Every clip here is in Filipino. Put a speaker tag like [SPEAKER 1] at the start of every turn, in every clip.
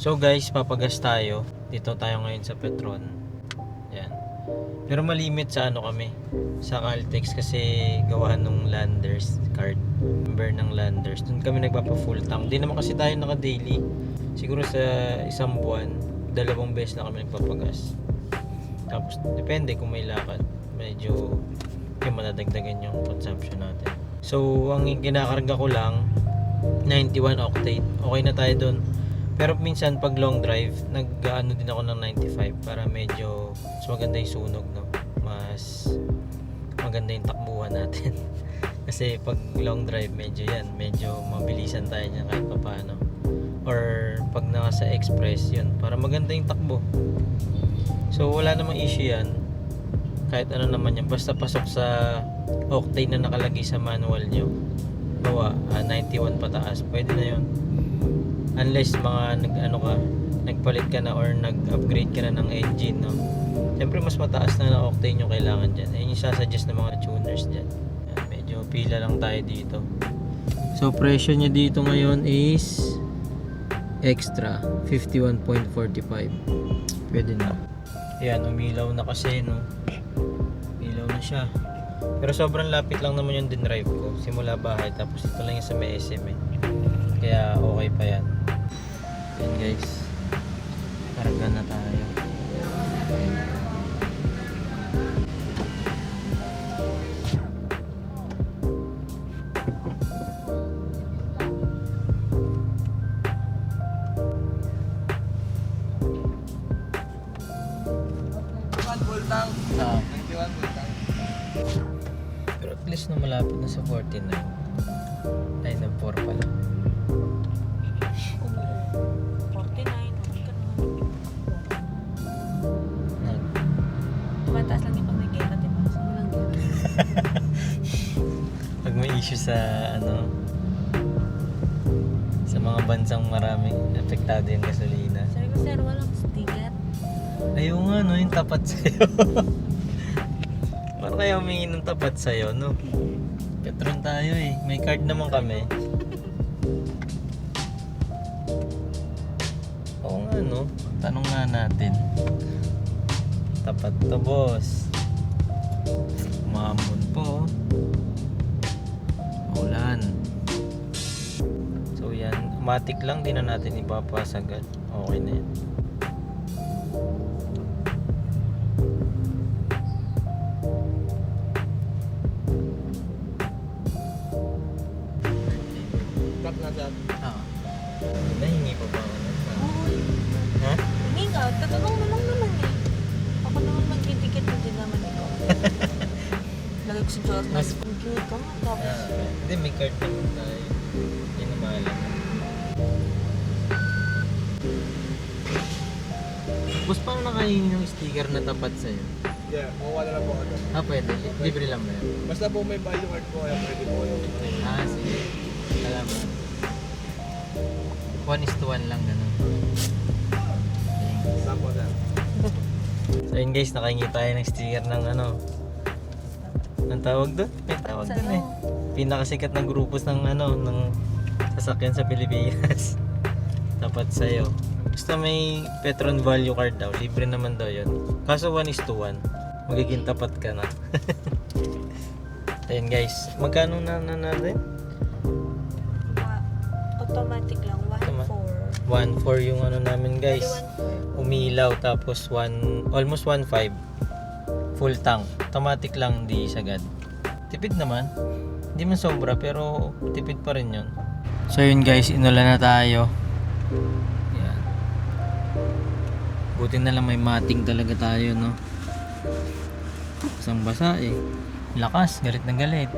[SPEAKER 1] So guys, papagas tayo. Dito tayo ngayon sa Petron. Yan. Pero malimit sa ano kami, sa Caltex kasi gawahan ng Landers card. Member ng Landers. Doon kami nagpapa full tank. Di naman kasi tayo naka daily. Siguro sa isang buwan, 2 beses na kami nagpapagas. Tapos depende kung may lakad. Medyo yung madadagdagan yung consumption natin. So ang kinakarga ko lang 91 octane. Okay na tayo doon. Pero minsan pag long drive, nag-ano din ako ng 95 para medyo mas maganda yung sunog, no? Mas maganda yung takbuhan natin. Kasi pag long drive, medyo mabilisan tayo niya kahit papaano. Or pag nasa express, yun, para maganda yung takbo. So wala namang issue yan. Kahit ano naman yan, basta pasok sa octane na nakalagay sa manual nyo. Bawa, 91 pataas, pwede na yun. Unless mga nagpalit ka na or nag-upgrade ka na ng engine, no? Siyempre mas mataas na octane yung kailangan dyan. Ayun yung sasuggest ng mga tuners dyan. Yan, medyo pila lang tayo dito. So presyo niya dito ngayon is extra 51.45. Pwede na. Ayan, umilaw na kasi, no? Umilaw na siya. Pero sobrang lapit lang naman yung din-drive ko. Simula bahay, tapos ito lang yung sa may SM eh. Kaya okay pa yan. Yan guys, karga na tayo. Pero at least na malapit na sa 49. Ay, na 4 pala.
[SPEAKER 2] 49, mataas lang yung pag may gera, diba? So, walang gera.
[SPEAKER 1] Pag may issue sa sa mga bansang maraming apektado yung gasolina.
[SPEAKER 2] Sabi ko, sir, walang sticker.
[SPEAKER 1] Ayaw nga, no, yung tapat sa'yo. Paano kaya humingi ng tapat sa'yo, no? Petron tayo eh. May card naman kami. Oo nga, no? Tanong nga natin. Tapat to, boss. Mamon po. Ulan. So yan, matik lang, di na natin ipapasagad. Okay na yan. Nahingi pa ba ako? Ha?
[SPEAKER 2] Hindi nga, tatanong mo lang naman eh. Ako naman magdidikit na din naman ikaw. Lagay ko sa Diyos na computer ka nga. Tapos,
[SPEAKER 1] Hindi, may card naman tayo. Yun ang mahalaga. Boss, paano nakahingi ng sticker na tapat sa'yo?
[SPEAKER 3] Yeah, makuha na lang po ako.
[SPEAKER 1] Pwede. Libre lang ba yun?
[SPEAKER 3] Basta po may value card po kaya pwede po kayo.
[SPEAKER 1] Sige. Salamat. 1:1 lang, gano'n. Thanks.
[SPEAKER 3] Sampo na.
[SPEAKER 1] So yun guys, nakahingi tayo ng sticker ng anong tawag doon? May tawag doon eh. Pinakasikat na grupos ng ng sasakyan sa Pilipinas. Tapat sa'yo. Basta may Petron value card daw. Libre naman daw yun. Kaso 1:1. Magiging tapat ka na. Ayun guys. Magkano na natin?
[SPEAKER 2] automatic lang, 1.4.
[SPEAKER 1] 1.4 yung namin guys. Umilaw tapos almost 1.5. Full tank. Automatic lang, di sagad. Tipid naman. Hindi man sobra pero tipid pa rin yun. So yun guys, inulan na tayo. Yan. Buti na lang may mating talaga tayo, no? Basang basa eh. Lakas, galit na galit.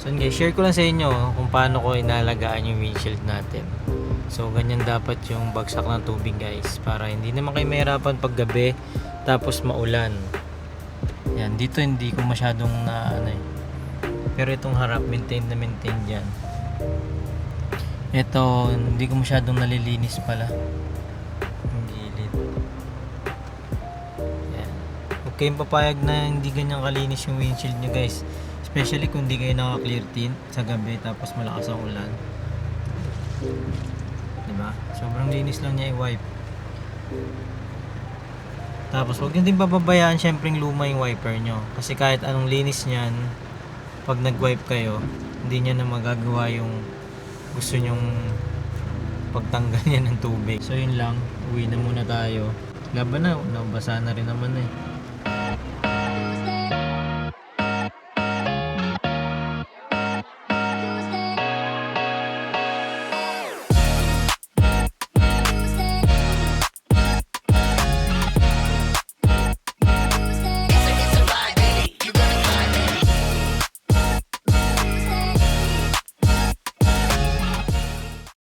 [SPEAKER 1] So yun guys, share ko lang sa inyo kung paano ko inalagaan yung windshield natin. So ganyan dapat yung bagsak ng tubig guys, para hindi naman kayo mahirapan pag gabi tapos maulan. Yan, dito hindi ko masyadong pero itong harap maintain na maintain dyan. Ito hindi ko masyadong nalilinis pala yung gilid. Yan. Huwag kayong papayag na hindi ganyan kalinis yung windshield nyo guys, especially kung hindi kayo naka clear tint sa gabi tapos malakas ang ulan. Diba? Sobrang linis lang niya i-wipe. Tapos huwag nyo din pababayaan syempre yung luma yung wiper nyo. Kasi kahit anong linis niyan, pag nag-wipe kayo, hindi niya na magagawa yung gusto nyong pagtanggal niya ng tubig. So yun lang, uwi na muna tayo. Laban na, nabasa na rin naman eh.